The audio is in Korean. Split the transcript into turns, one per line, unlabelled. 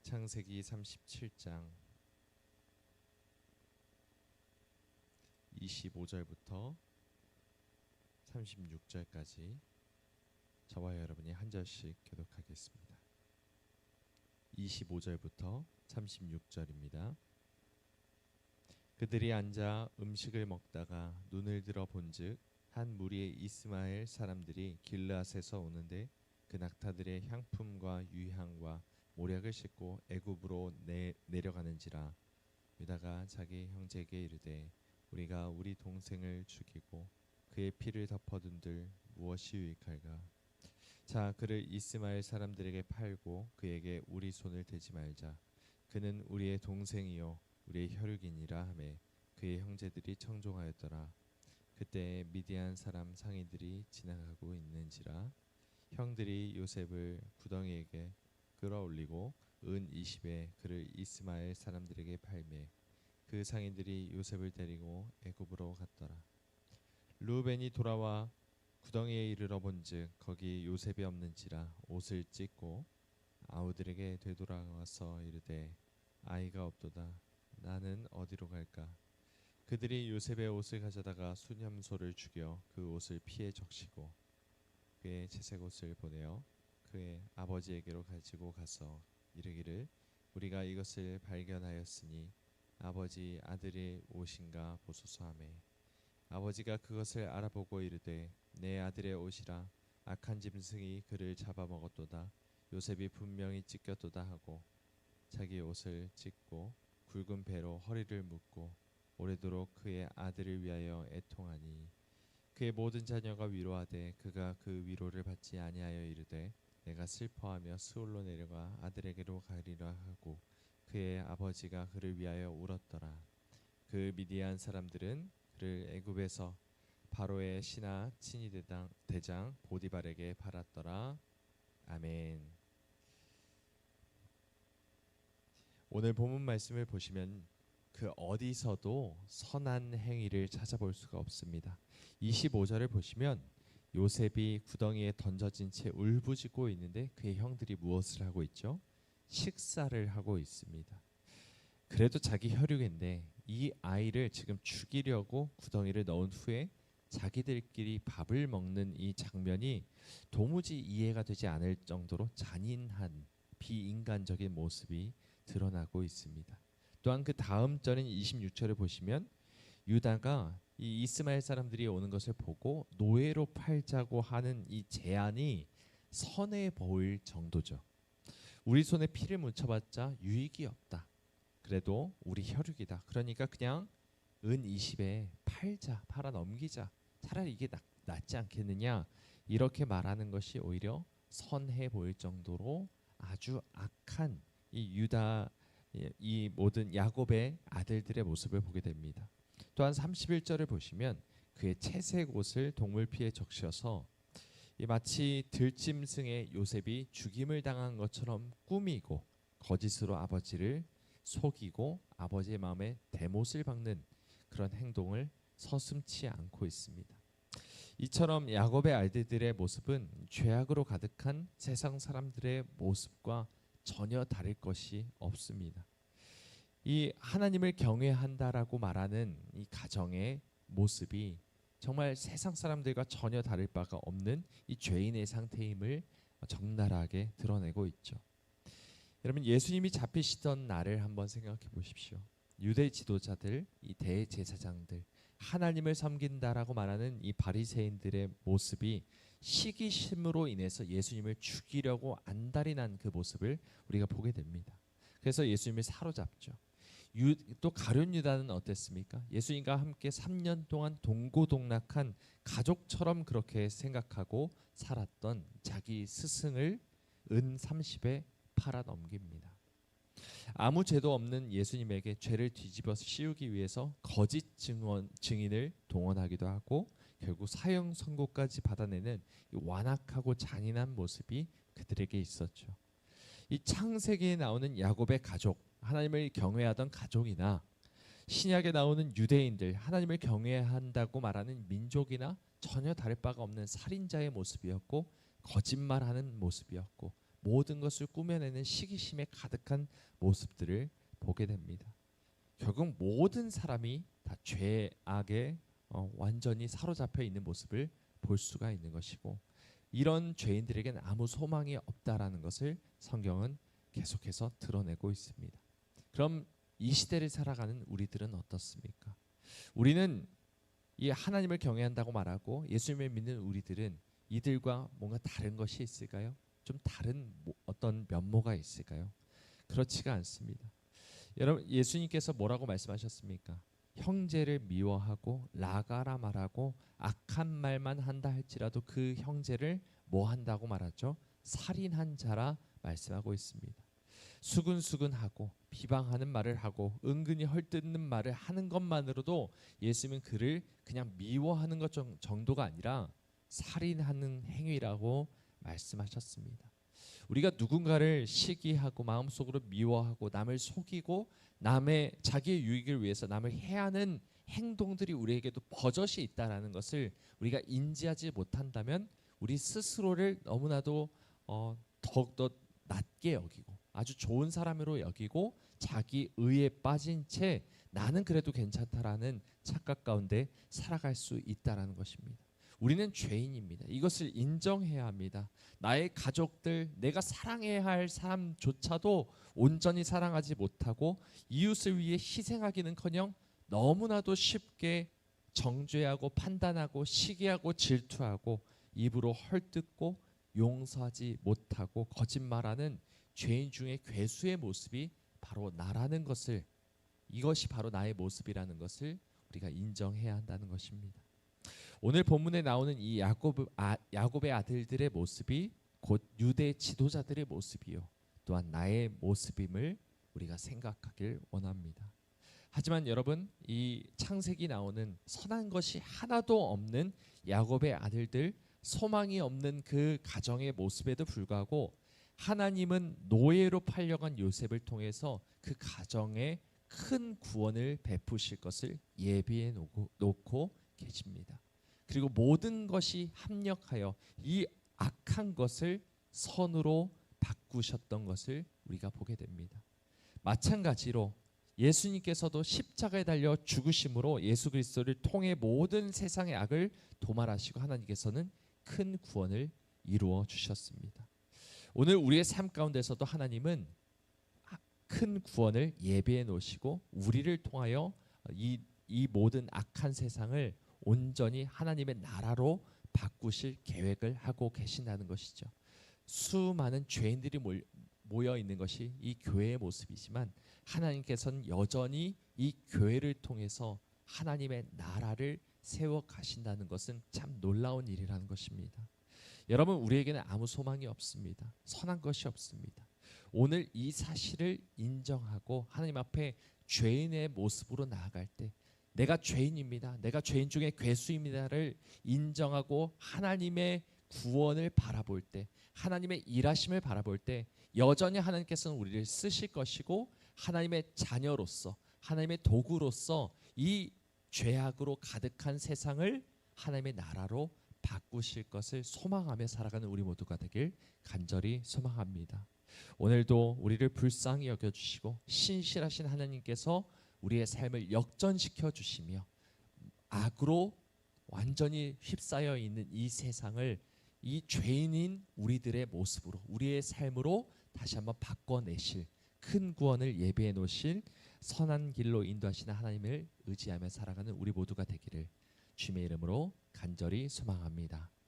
창세기 37장 25절부터 36절까지 저와 여러분이 한 절씩 교독하겠습니다. 25절부터 36절입니다. 그들이 앉아 음식을 먹다가 눈을 들어 본즉 한 무리의 이스마엘 사람들이 길르앗에서 오는데 그 낙타들의 향품과 유향과 모략을 싣고 애굽으로 내려가는지라. 유다가 자기 형제에게 이르되 우리가 우리 동생을 죽이고 그의 피를 덮어둔들 무엇이 유익할까? 자, 그를 이스마엘 사람들에게 팔고 그에게 우리 손을 대지 말자. 그는 우리의 동생이요 우리의 혈육이니라 하매 그의 형제들이 청종하였더라. 그때 미디안 사람 상인들이 지나가고 있는지라. 형들이 요셉을 구덩이에게 끌어올리고 은 20에 그를 이스마엘 사람들에게 팔매 그 상인들이 요셉을 데리고 애굽으로 갔더라. 르우벤이 돌아와 구덩이에 이르러 본즉 거기 요셉이 없는지라 옷을 찢고 아우들에게 되돌아와서 이르되 아이가 없도다. 나는 어디로 갈까? 그들이 요셉의 옷을 가져다가 수념소를 죽여 그 옷을 피에 적시고 그의 채색 옷을 보내어 그의 아버지에게로 가지고 가서 이르기를 우리가 이것을 발견하였으니 아버지 아들의 옷인가 보소서 하매 아버지가 그것을 알아보고 이르되 내 아들의 옷이라 악한 짐승이 그를 잡아먹었도다. 요셉이 분명히 찢겼도다 하고 자기 옷을 찢고 굵은 배로 허리를 묶고 오래도록 그의 아들을 위하여 애통하니 그의 모든 자녀가 위로하되 그가 그 위로를 받지 아니하여 이르되 내가 슬퍼하며 스올로 내려가 아들에게로 가리라 하고 그의 아버지가 그를 위하여 울었더라. 그 미디안 사람들은 그를 애굽에서 바로의 신하 친위 대장 보디발에게 팔았더라. 아멘. 오늘 본문 말씀을 보시면 그 어디서도 선한 행위를 찾아볼 수가 없습니다. 25절을 보시면 요셉이 구덩이에 던져진 채 울부짖고 있는데 그의 형들이 무엇을 하고 있죠? 식사를 하고 있습니다. 그래도 자기 혈육인데 이 아이를 지금 죽이려고 구덩이를 넣은 후에 자기들끼리 밥을 먹는 이 장면이 도무지 이해가 되지 않을 정도로 잔인한 비인간적인 모습이 드러나고 있습니다. 또한 그 다음 절인 26절을 보시면 유다가 이 이스마엘 사람들이 오는 것을 보고 노예로 팔자고 하는 이 제안이 선해 보일 정도죠. 우리 손에 피를 묻혀봤자 유익이 없다. 그래도 우리 혈육이다. 그러니까 그냥 은 20에 팔아 넘기자. 차라리 이게 낫지 않겠느냐. 이렇게 말하는 것이 오히려 선해 보일 정도로 아주 악한 이 유다 이 모든 야곱의 아들들의 모습을 보게 됩니다. 또한 31절을 보시면 그의 채색 옷을 동물 피에 적셔서 마치 들짐승의 요셉이 죽임을 당한 것처럼 꾸미고 거짓으로 아버지를 속이고 아버지의 마음에 대못을 박는 그런 행동을 서슴지 않고 있습니다. 이처럼 야곱의 아들들의 모습은 죄악으로 가득한 세상 사람들의 모습과 전혀 다를 것이 없습니다. 이 하나님을 경외한다라고 말하는 이 가정의 모습이 정말 세상 사람들과 전혀 다를 바가 없는 이 죄인의 상태임을 적나라하게 드러내고 있죠. 여러분, 예수님이 잡히시던 날을 한번 생각해 보십시오. 유대 지도자들, 이 대제사장들, 하나님을 섬긴다라고 말하는 이 바리새인들의 모습이 시기심으로 인해서 예수님을 죽이려고 안달이 난 그 모습을 우리가 보게 됩니다. 그래서 예수님을 사로잡죠. 또 가룟 유다는 어땠습니까? 예수님과 함께 3년 동안 동고동락한 가족처럼 그렇게 생각하고 살았던 자기 스승을 은 30에 팔아 넘깁니다. 아무 죄도 없는 예수님에게 죄를 뒤집어 씌우기 위해서 거짓 증인을 동원하기도 하고 결국 사형 선고까지 받아내는 완악하고 잔인한 모습이 그들에게 있었죠. 이 창세기에 나오는 야곱의 가족, 하나님을 경외하던 가족이나 신약에 나오는 유대인들, 하나님을 경외한다고 말하는 민족이나 전혀 다를 바가 없는 살인자의 모습이었고 거짓말하는 모습이었고 모든 것을 꾸며내는 시기심에 가득한 모습들을 보게 됩니다. 결국 모든 사람이 다 죄악에 완전히 사로잡혀 있는 모습을 볼 수가 있는 것이고, 이런 죄인들에게는 아무 소망이 없다라는 것을 성경은 계속해서 드러내고 있습니다. 그럼 이 시대를 살아가는 우리들은 어떻습니까? 우리는 이 하나님을 경외한다고 말하고 예수님을 믿는 우리들은 이들과 뭔가 다른 것이 있을까요? 좀 다른 어떤 면모가 있을까요? 그렇지가 않습니다. 여러분, 예수님께서 뭐라고 말씀하셨습니까? 형제를 미워하고 라가라 말하고 악한 말만 한다 할지라도 그 형제를 뭐 한다고 말하죠? 살인한 자라 말씀하고 있습니다. 수근수근하고 비방하는 말을 하고 은근히 헐뜯는 말을 하는 것만으로도 예수님은 그를 그냥 미워하는 것 정도가 아니라 살인하는 행위라고 말씀하셨습니다. 우리가 누군가를 시기하고 마음속으로 미워하고 남을 속이고 남의 자기의 유익을 위해서 남을 해하는 행동들이 우리에게도 버젓이 있다라는 것을 우리가 인지하지 못한다면 우리 스스로를 너무나도 더욱더 낮게 여기고 아주 좋은 사람으로 여기고 자기 의에 빠진 채 나는 그래도 괜찮다라는 착각 가운데 살아갈 수 있다라는 것입니다. 우리는 죄인입니다. 이것을 인정해야 합니다. 나의 가족들, 내가 사랑해야 할 사람조차도 온전히 사랑하지 못하고 이웃을 위해 희생하기는커녕 너무나도 쉽게 정죄하고 판단하고 시기하고 질투하고 입으로 헐뜯고 용서하지 못하고 거짓말하는 죄인 중에 괴수의 모습이 바로 나라는 것을, 이것이 바로 나의 모습이라는 것을 우리가 인정해야 한다는 것입니다. 오늘 본문에 나오는 이 야곱의 아들들의 모습이 곧 유대 지도자들의 모습이요 또한 나의 모습임을 우리가 생각하길 원합니다. 하지만 여러분, 이 창세기 나오는 선한 것이 하나도 없는 야곱의 아들들, 소망이 없는 그 가정의 모습에도 불구하고 하나님은 노예로 팔려간 요셉을 통해서 그 가정에 큰 구원을 베푸실 것을 예비해 놓고 계십니다. 그리고 모든 것이 합력하여 이 악한 것을 선으로 바꾸셨던 것을 우리가 보게 됩니다. 마찬가지로 예수님께서도 십자가에 달려 죽으심으로 예수 그리스도를 통해 모든 세상의 악을 도말하시고 하나님께서는 큰 구원을 이루어 주셨습니다. 오늘 우리의 삶 가운데서도 하나님은 큰 구원을 예비해 놓으시고 우리를 통하여 이 모든 악한 세상을 온전히 하나님의 나라로 바꾸실 계획을 하고 계신다는 것이죠. 수많은 죄인들이 모여 있는 것이 이 교회의 모습이지만 하나님께서는 여전히 이 교회를 통해서 하나님의 나라를 세워 가신다는 것은 참 놀라운 일이라는 것입니다. 여러분, 우리에게는 아무 소망이 없습니다. 선한 것이 없습니다. 오늘 이 사실을 인정하고 하나님 앞에 죄인의 모습으로 나아갈 때 내가 죄인입니다. 내가 죄인 중에 괴수입니다를 인정하고 하나님의 구원을 바라볼 때, 하나님의 일하심을 바라볼 때 여전히 하나님께서는 우리를 쓰실 것이고 하나님의 자녀로서, 하나님의 도구로서 이 죄악으로 가득한 세상을 하나님의 나라로 바꾸실 것을 소망하며 살아가는 우리 모두가 되길 간절히 소망합니다. 오늘도 우리를 불쌍히 여겨주시고 신실하신 하나님께서 우리의 삶을 역전시켜 주시며 악으로 완전히 휩싸여 있는 이 세상을 이 죄인인 우리들의 모습으로, 우리의 삶으로 다시 한번 바꿔내실 큰 구원을 예비해 놓으실 선한 길로 인도하시는 하나님을 의지하며 살아가는 우리 모두가 되기를 주님의 이름으로 간절히 소망합니다.